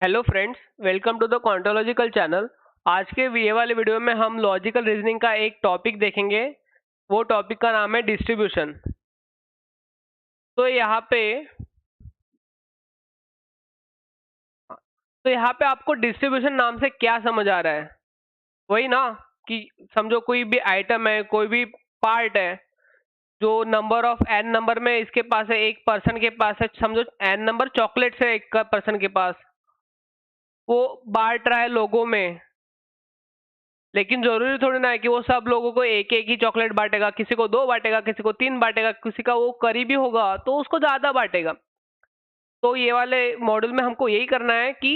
Hello friends, welcome to the कॉन्टोलॉजिकल channel. आज के ये वाले वीडियो में हम लॉजिकल रीजनिंग का एक टॉपिक देखेंगे। वो टॉपिक का नाम है डिस्ट्रीब्यूशन। तो यहाँ पे तो यहाँ पे आपको डिस्ट्रीब्यूशन नाम से क्या समझ आ रहा है? वही ना कि समझो कोई भी आइटम है, कोई भी पार्ट है, जो नंबर ऑफ एन नंबर में इसके पास है, एक पर्सन के पास है। समझो एन नंबर चॉकलेट्स है एक पर्सन के पास, वो बांट रहा है लोगों में। लेकिन जरूरी थोड़ी ना है कि वो सब लोगों को एक एक ही चॉकलेट बांटेगा। किसी को 2 बांटेगा, किसी को 3 बांटेगा, किसी का वो करीबी होगा तो उसको ज्यादा बांटेगा। तो ये वाले मॉड्यूल में हमको यही करना है कि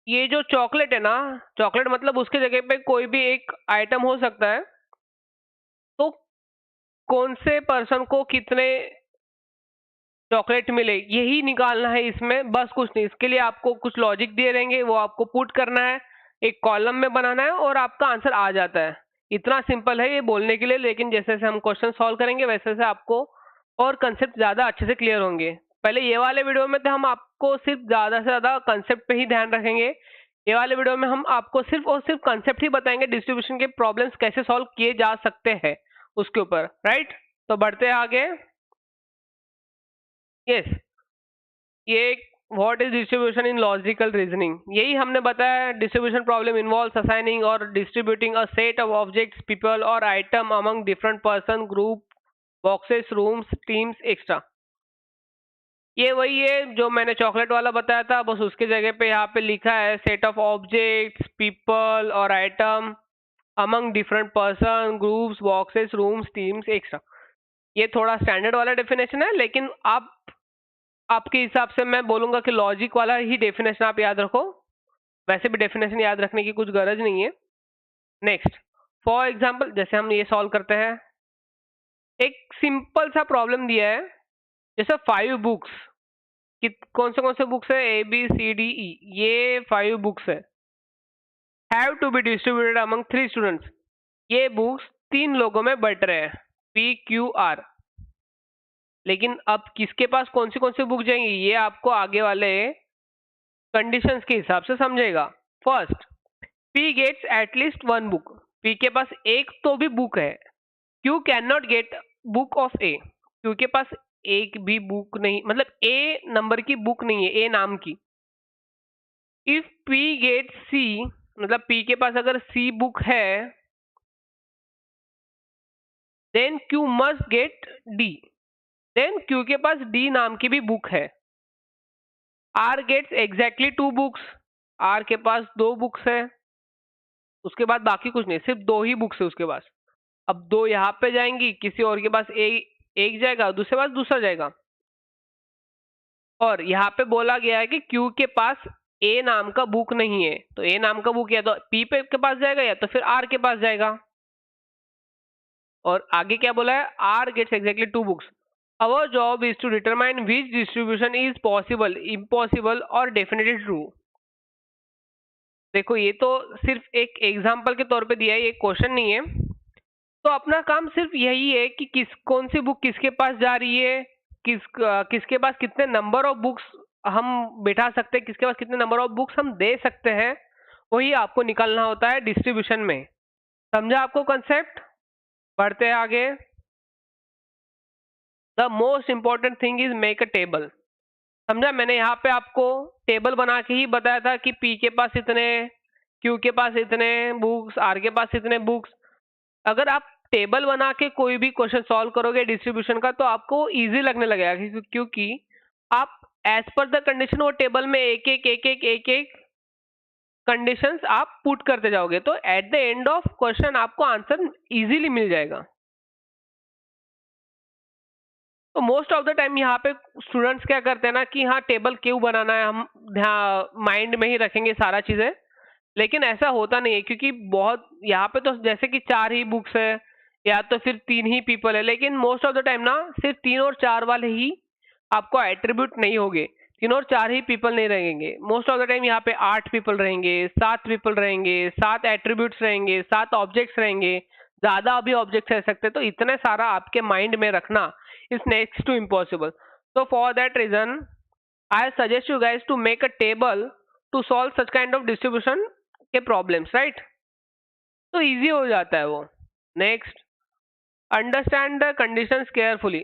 ये जो चॉकलेट है ना, चॉकलेट मतलब उसके जगह पे कोई भी एक आइटम हो सकता है। तो कौन से पर्सन को कितने चॉकलेट मिले यही निकालना है इसमें, बस कुछ नहीं। इसके लिए आपको कुछ लॉजिक दिए रहेंगे, वो आपको पुट करना है, एक कॉलम में बनाना है और आपका आंसर आ जाता है। इतना सिंपल है ये बोलने के लिए, लेकिन जैसे जैसे हम क्वेश्चन सॉल्व करेंगे वैसे वैसे आपको और कंसेप्ट ज़्यादा अच्छे से क्लियर होंगे। पहले ये वाले वीडियो में तो हम आपको सिर्फ ज़्यादा से ज़्यादा कंसेप्ट पे ही ध्यान रखेंगे। ये वाले वीडियो में हम आपको सिर्फ और सिर्फ कंसेप्ट ही बताएंगे, डिस्ट्रीब्यूशन के प्रॉब्लम्स कैसे सॉल्व किए जा सकते हैं उसके ऊपर। राइट, तो बढ़ते हैं आगे। यस, ये what is distribution in logical reasoning, यही हमने बताया। डिस्ट्रीब्यूशन प्रॉब्लम इन्वॉल्व्स असाइनिंग और distributing a set of objects, people और item among different person, group, boxes, rooms, teams, extra. ये वही है जो मैंने चॉकलेट वाला बताया था, बस उसके जगह पे यहाँ पे लिखा है सेट ऑफ ऑब्जेक्ट्स, पीपल और item among different person, groups, boxes, rooms, teams, extra. ये थोड़ा स्टैंडर्ड वाला डेफिनेशन है, लेकिन आपके हिसाब से मैं बोलूंगा कि लॉजिक वाला ही डेफिनेशन आप याद रखो। वैसे भी डेफिनेशन याद रखने की कुछ गरज नहीं है। नेक्स्ट, फॉर एग्जाम्पल जैसे हम ये सॉल्व करते हैं, एक सिंपल सा प्रॉब्लम दिया है। जैसे 5 बुक्स, कि कौन से बुक्स है, A B C D E, ये 5 बुक्स है, have to be distributed among 3 students. ये बुक्स 3 लोगों में बट रहे हैं, पी क्यू आर। लेकिन अब किसके पास कौन सी बुक जाएंगी ये आपको आगे वाले कंडीशंस के हिसाब से समझेगा। First, P gets at least 1 book. P के पास एक तो भी बुक है। Q can not get book of A. Q के पास एक भी बुक नहीं, मतलब ए नंबर की बुक नहीं है, ए नाम की। इफ पी गेट सी, मतलब पी के पास अगर सी बुक है, then Q must get D. Then Q के पास डी नाम की भी बुक है। R gets exactly 2 books. R के पास 2 बुक्स है, उसके बाद बाकी कुछ नहीं, सिर्फ 2 ही बुक्स है उसके पास। अब 2 यहाँ पे जाएंगी, किसी और के पास एक जाएगा, दूसरे पास दूसरा जाएगा। और यहाँ पे बोला गया है कि क्यू के पास ए नाम का बुक नहीं है, तो ए नाम का बुक या तो पी पे के पास जाएगा या तो फिर आर के पास जाएगा। और आगे क्या बोला है, R gets exactly 2 books. Our job is to determine which distribution is possible, impossible और डेफिनेटली ट्रू। देखो ये तो सिर्फ एक एग्जाम्पल के तौर पे दिया है, ये क्वेश्चन नहीं है। तो अपना काम सिर्फ यही है कि कौन सी बुक किसके पास जा रही है, किसके पास कितने नंबर ऑफ बुक्स हम बिठा सकते हैं, किसके पास कितने नंबर ऑफ बुक्स हम दे सकते हैं, वही आपको निकालना होता है डिस्ट्रीब्यूशन में। समझा आपको कंसेप्ट? बढ़ते हैं आगे। The most important thing is make a table. समझा, मैंने यहाँ पे आपको टेबल बना के ही बताया था कि पी के पास इतने, क्यू के पास इतने बुक्स, आर के पास इतने बुक्स। अगर आप टेबल बना के कोई भी क्वेश्चन सॉल्व करोगे डिस्ट्रीब्यूशन का, तो आपको इजी लगने लगेगा, क्योंकि आप एज पर द कंडीशन वो टेबल में एक एक कंडीशंस आप पुट करते जाओगे, तो at the end of question आपको आंसर इजीली मिल जाएगा। तो मोस्ट ऑफ द टाइम यहाँ पे स्टूडेंट्स क्या करते हैं ना कि हाँ टेबल क्यों बनाना है, हम ध्यान माइंड में ही रखेंगे सारा चीजें। लेकिन ऐसा होता नहीं है, क्योंकि बहुत यहाँ पे तो जैसे कि 4 ही बुक्स है या तो फिर 3 ही पीपल है, लेकिन मोस्ट ऑफ द टाइम ना सिर्फ 3 और 4 वाले ही आपको एट्रीब्यूट नहीं होंगे, 3 और 4 ही पीपल नहीं रहेंगे। मोस्ट ऑफ द टाइम यहाँ पे 8 पीपल रहेंगे, 7 पीपल रहेंगे, 7 एट्रीब्यूट्स रहेंगे, 7 ऑब्जेक्ट्स रहेंगे, ज्यादा भी ऑब्जेक्ट्स रह सकते हैं। तो इतने सारा आपके माइंड में रखना इज नेक्स्ट टू इम्पॉसिबल। तो for that reason I suggest you guys to make a table to solve such kind of distribution के प्रॉब्लम्स, राइट? तो इजी हो जाता है वो। Next, understand the conditions carefully.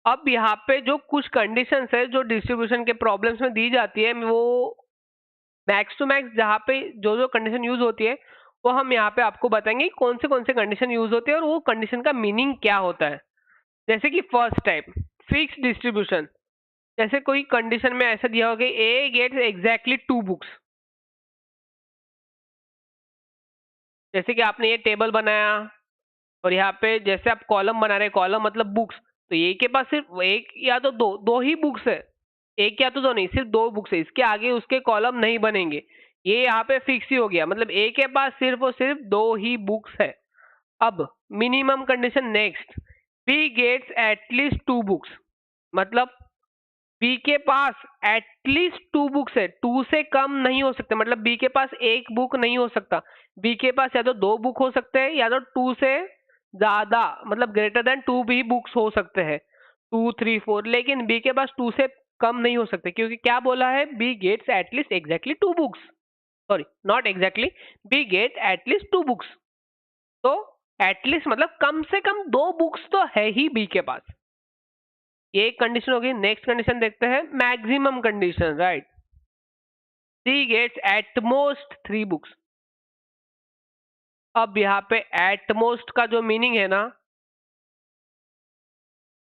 अब यहाँ पे जो कुछ कंडीशंस है जो डिस्ट्रीब्यूशन के प्रॉब्लम्स में दी जाती है, वो मैक्स टू मैक्स जहाँ पे जो जो कंडीशन यूज होती है वो हम यहाँ पे आपको बताएंगे कौन से कंडीशन यूज होते हैं और वो कंडीशन का मीनिंग क्या होता है। जैसे कि फर्स्ट टाइप, फिक्स डिस्ट्रीब्यूशन। जैसे कोई कंडीशन में ऐसा दिया होगा ए गेट्स एग्जैक्टली 2 बुक्स। जैसे कि आपने ये टेबल बनाया और यहाँ पे जैसे आप कॉलम बना रहे, कॉलम मतलब बुक्स, तो ए के पास सिर्फ एक या तो दो दो ही बुक्स है। एक या तो दो नहीं, सिर्फ 2 बुक्स है, इसके आगे उसके कॉलम नहीं बनेंगे। ये यहाँ पे फिक्स ही हो गया, मतलब ए के पास सिर्फ और सिर्फ 2 ही बुक्स है। अब minimum condition next, B gets at least 2 books. मतलब बी के पास एटलीस्ट 2 बुक्स है, 2 से कम नहीं हो सकते, मतलब बी के पास 1 बुक नहीं हो सकता। बी के पास या तो 2 बुक हो सकते हैं या तो 2 से ज्यादा, मतलब ग्रेटर देन 2 भी बुक्स हो सकते हैं, 2 3 4, लेकिन बी के पास 2 से कम नहीं हो सकते, क्योंकि क्या बोला है, B gets at least exactly 2 books. Sorry, not exactly, B get at least 2 books. तो एटलीस्ट मतलब कम से कम 2 बुक्स तो है ही बी के पास। ये एक कंडीशन होगी। नेक्स्ट कंडीशन देखते हैं, maximum condition, right? C gets at most 3 books. अब यहाँ पे एट मोस्ट का जो मीनिंग है ना,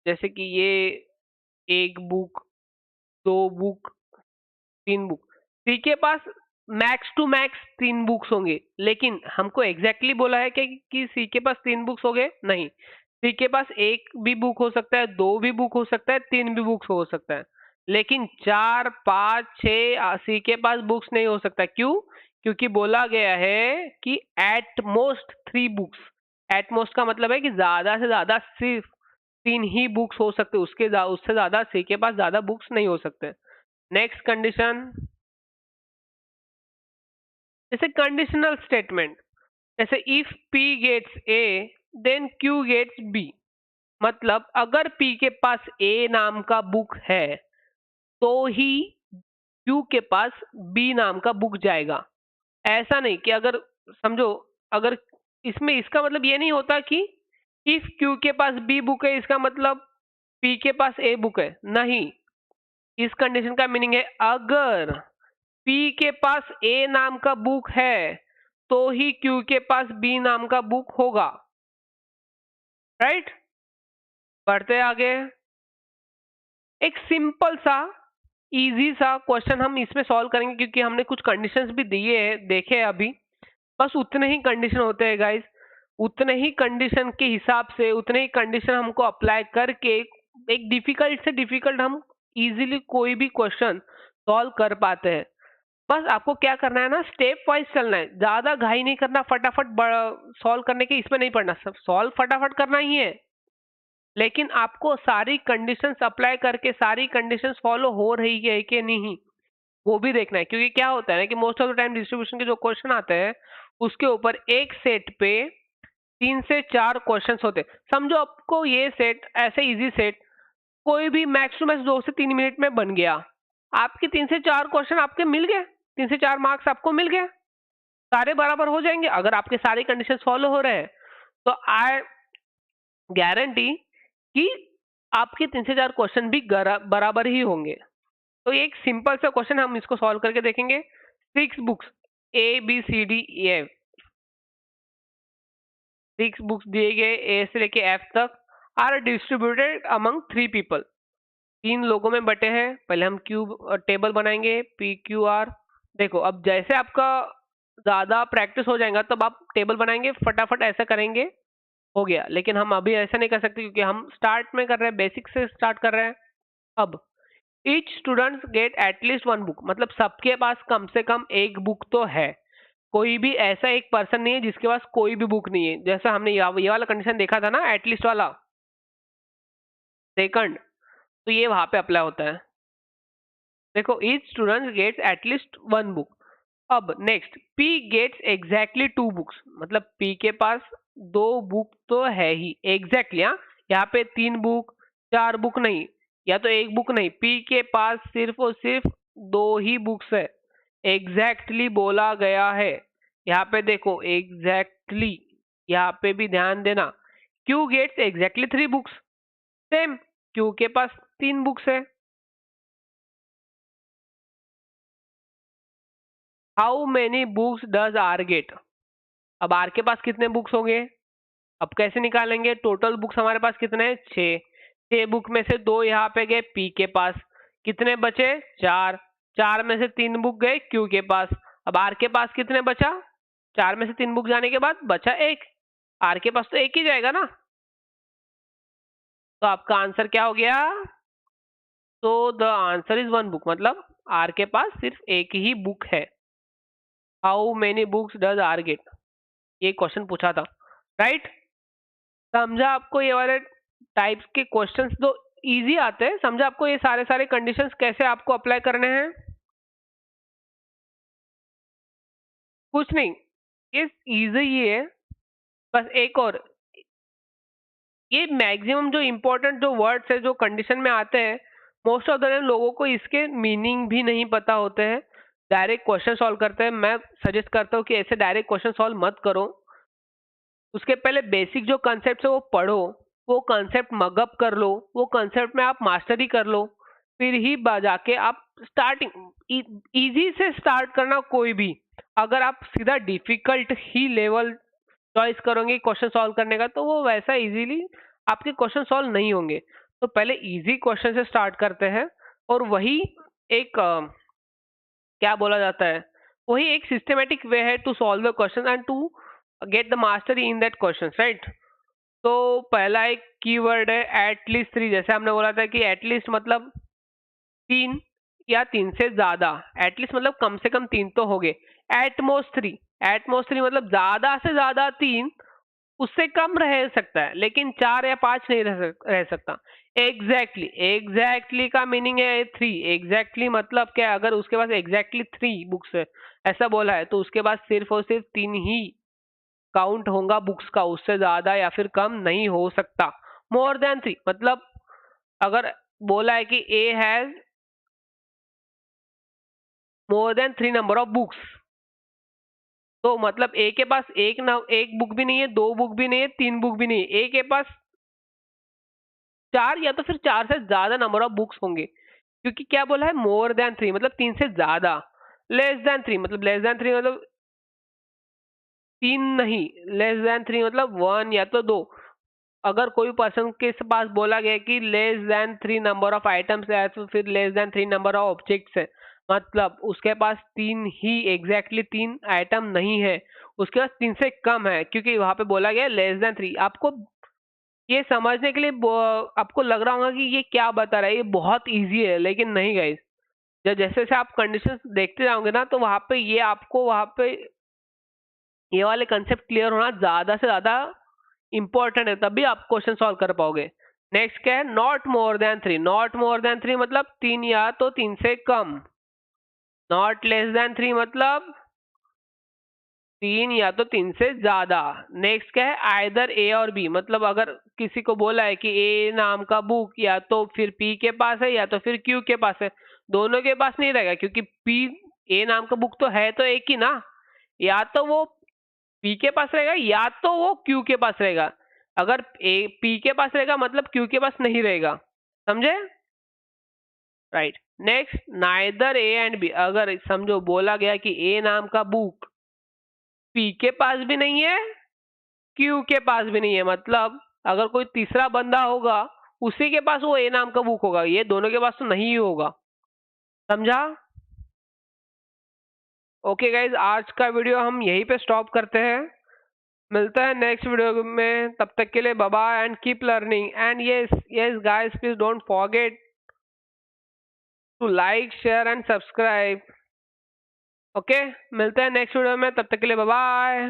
जैसे कि ये 1 बुक, 2 बुक, 3 बुक, सी के पास मैक्स टू मैक्स 3 बुक्स होंगे, लेकिन हमको एग्जैक्टली बोला है कि सी के पास 3 बुक्स हो गए नहीं। सी के पास 1 भी बुक हो सकता है, 2 भी बुक हो सकता है, 3 भी बुक्स हो सकता है, लेकिन 4 5 6 सी के पास बुक्स नहीं हो सकता। क्यों? क्योंकि बोला गया है कि eight most 3 books. At most का मतलब है कि ज्यादा से ज्यादा सिर्फ 3 ही बुक्स हो सकते, उससे ज्यादा सी के पास ज्यादा बुक्स नहीं हो सकते। नेक्स्ट कंडीशन, जैसे कंडीशनल स्टेटमेंट, जैसे if P gets A then Q gets B. मतलब अगर पी के पास ए नाम का बुक है तो ही क्यू के पास बी नाम का बुक जाएगा। ऐसा नहीं कि अगर, समझो, अगर इसमें इसका मतलब ये नहीं होता कि इफ क्यू के पास बी बुक है इसका मतलब पी के पास ए बुक है, नहीं। इस कंडीशन का मीनिंग है अगर पी के पास ए नाम का बुक है तो ही क्यू के पास बी नाम का बुक होगा, राइट? बढ़ते आगे, एक सिंपल सा इजी सा क्वेश्चन हम इसमें सॉल्व करेंगे, क्योंकि हमने कुछ कंडीशंस भी दिए हैं, देखे हैं अभी। बस उतने ही कंडीशन होते हैं गाइस, उतने ही कंडीशन के हिसाब से उतने ही कंडीशन हमको अप्लाई करके एक डिफिकल्ट से डिफिकल्ट हम इजीली कोई भी क्वेश्चन सॉल्व कर पाते हैं। बस आपको क्या करना है ना, स्टेप वाइज चलना है, ज्यादा घाई नहीं करना, फटाफट सॉल्व करने के इसमें नहीं पड़ना, सब सॉल्व फटाफट करना ही है, लेकिन आपको सारी कंडीशंस अप्लाई करके सारी कंडीशंस फॉलो हो रही है कि नहीं वो भी देखना है। क्योंकि क्या होता है ना कि most of the time distribution के जो क्वेश्चन आते हैं उसके ऊपर एक सेट पे 3 से 4 क्वेश्चंस होते हैं। समझो आपको ये सेट ऐसे इजी सेट कोई भी मैक्स टू मैक्स 2 से 3 मिनट में बन गया, आपके 3 से 4 क्वेश्चन आपके मिल गए, 3 से 4 मार्क्स आपको मिल गए, सारे बराबर हो जाएंगे अगर आपके सारे कंडीशन फॉलो हो रहे हैं। तो आई गारंटी कि आपके 3 से 4 क्वेश्चन भी बराबर ही होंगे। तो एक सिंपल सा क्वेश्चन हम इसको सॉल्व करके देखेंगे। 6 बुक्स ABCDEF, 6 बुक्स दिए गए ए से लेके एफ तक, आर डिस्ट्रीब्यूटेड अमंग 3 पीपल। 3 लोगों में बटे हैं। पहले हम क्यूब टेबल बनाएंगे PQR। देखो अब जैसे आपका ज्यादा प्रैक्टिस हो जाएगा तब आप टेबल बनाएंगे, फटाफट ऐसा करेंगे, हो गया। लेकिन हम अभी ऐसा नहीं कर सकते क्योंकि हम स्टार्ट में कर रहे हैं, बेसिक से स्टार्ट कर रहे हैं। अब each student get at least 1 book, मतलब सबके पास कम से कम 1 बुक तो है। कोई भी ऐसा एक पर्सन नहीं है जिसके पास कोई भी बुक नहीं है। जैसा हमने ये वाला कंडीशन देखा था ना, एटलीस्ट वाला सेकंड, तो ये वहां पे अप्लाई होता है। देखो each student gets at least 1 book. अब next, P gets exactly 2 books, मतलब पी के पास 2 बुक तो है ही एग्जैक्टली। हाँ, यहाँ पे 3 बुक 4 बुक नहीं, या तो एक बुक नहीं, पी के पास सिर्फ और सिर्फ 2 ही बुक्स है। एग्जैक्टली बोला गया है। यहाँ पे देखो एग्जैक्टली, यहाँ पे भी ध्यान देना। Q gets exactly 3 books. Same, Q के पास 3 बुक्स है। How many books does R get? अब आर के पास कितने बुक्स होंगे? अब कैसे निकालेंगे? टोटल बुक्स हमारे पास कितने हैं? 6। 6 बुक में से 2 यहाँ पे गए पी के पास, कितने बचे? 4। 4 में से 3 बुक गए क्यू के पास। अब आर के पास कितने बचा? 4 में से 3 बुक जाने के बाद बचा 1। आर के पास तो 1 ही जाएगा ना, तो आपका आंसर क्या हो गया? तो द आंसर इज 1 बुक, मतलब आर के पास सिर्फ 1 ही बुक है। How many books does R get, ये क्वेश्चन पूछा था, राइट? समझा आपको ये वाले टाइप्स के क्वेश्चंस तो इजी आते हैं? समझा आपको ये सारे सारे कंडीशंस कैसे आपको अप्लाई करने हैं? कुछ नहीं, ये इजी ही है। बस एक और, ये मैक्सिमम जो इम्पोर्टेंट जो वर्ड्स है जो कंडीशन में आते हैं, मोस्ट ऑफ द टाइम लोगों को इसके मीनिंग भी नहीं पता होते हैं, डायरेक्ट क्वेश्चन सॉल्व करते हैं। मैं सजेस्ट करता हूँ कि ऐसे डायरेक्ट क्वेश्चन सॉल्व मत करो। उसके पहले बेसिक जो कंसेप्ट है वो पढ़ो, वो कंसेप्ट मगअप कर लो, वो कंसेप्ट में आप मास्टरी कर लो, फिर ही जाके आप स्टार्टिंग इजी से स्टार्ट करना। कोई भी अगर आप सीधा डिफिकल्ट ही लेवल चॉइस करोगे क्वेश्चन सॉल्व करने का, तो वो वैसा इजीली आपके क्वेश्चन सॉल्व नहीं होंगे। तो पहले इजी क्वेश्चन से स्टार्ट करते हैं, और वही एक क्या बोला जाता है, वही एक सिस्टमेटिक वे है to solve the question and to get the mastery in that question, right? तो पहला एक कीवर्ड है एटलीस्ट 3। जैसे हमने बोला था कि एटलीस्ट मतलब 3 या 3 से ज्यादा। एटलीस्ट मतलब कम से कम 3 तो हो गए। एटमोस्ट 3, एटमोस्ट 3 मतलब ज्यादा से ज्यादा 3, उससे कम रह सकता है लेकिन 4 या 5 नहीं रह सकता। एग्जैक्टली, एग्जैक्टली का मीनिंग है 3। एग्जैक्टली मतलब क्या? अगर उसके पास एग्जैक्टली 3 बुक्स है ऐसा बोला है, तो उसके पास सिर्फ और सिर्फ 3 ही काउंट होगा बुक्स का, उससे ज्यादा या फिर कम नहीं हो सकता। मोर देन 3 मतलब अगर बोला है कि A has more than 3 number of books, तो मतलब ए के पास एक बुक भी नहीं है, 2 बुक भी नहीं है, 3 बुक भी नहीं है, ए के पास 4 या तो फिर 4 से ज्यादा नंबर ऑफ बुक्स होंगे। क्योंकि क्या बोला है? मोर देन 3 मतलब 3 से ज्यादा। लेस देन 3 मतलब लेस देन 3 मतलब 3 नहीं, लेस देन 3 मतलब 1 या तो 2। अगर कोई पर्सन के पास बोला गया कि less than 3 number of items है, तो फिर less than 3 number of objects है, मतलब उसके पास 3 ही एग्जैक्टली 3 आइटम नहीं है, उसके पास 3 से कम है, क्योंकि वहां पे बोला गया लेस देन 3। आपको ये समझने के लिए आपको लग रहा होगा कि ये क्या बता रहा है, ये बहुत इजी है, लेकिन नहीं गाइस। जब जैसे जैसे आप कंडीशंस देखते जाओगे ना, तो वहां पे ये आपको वहां पे ये वाले कंसेप्ट क्लियर होना ज्यादा से ज्यादा इंपॉर्टेंट है, तभी आप क्वेश्चन सॉल्व कर पाओगे। नेक्स्ट क्या है? Not more than 3। Not more than 3 मतलब 3 या तो 3 से कम। नॉट लेस देन 3 मतलब 3 या तो 3 से ज्यादा। नेक्स्ट क्या है? आइदर ए और बी, मतलब अगर किसी को बोला है कि ए नाम का बुक या तो फिर पी के पास है या तो फिर क्यू के पास है, दोनों के पास नहीं रहेगा, क्योंकि पी ए नाम का बुक तो है तो एक ही ना, या तो वो पी के पास रहेगा या तो वो क्यू के पास रहेगा। अगर ए पी के पास रहेगा मतलब क्यू के पास नहीं रहेगा, समझे? Right. Next, neither A and B, अगर समझो बोला गया कि ए नाम का बुक पी के पास भी नहीं है, क्यू के पास भी नहीं है, मतलब अगर कोई तीसरा बंदा होगा उसी के पास वो ए नाम का बुक होगा, ये दोनों के पास तो नहीं ही होगा। समझा? ओके गाइज, आज का वीडियो हम यहीं पे स्टॉप करते हैं। मिलता है नेक्स्ट वीडियो में, तब तक के लिए bye bye and keep learning. And yes yes guys, please don't forget to like share and subscribe. Okay, मिलते हैं नेक्स्ट वीडियो में, तब तक के लिए बाय बाय।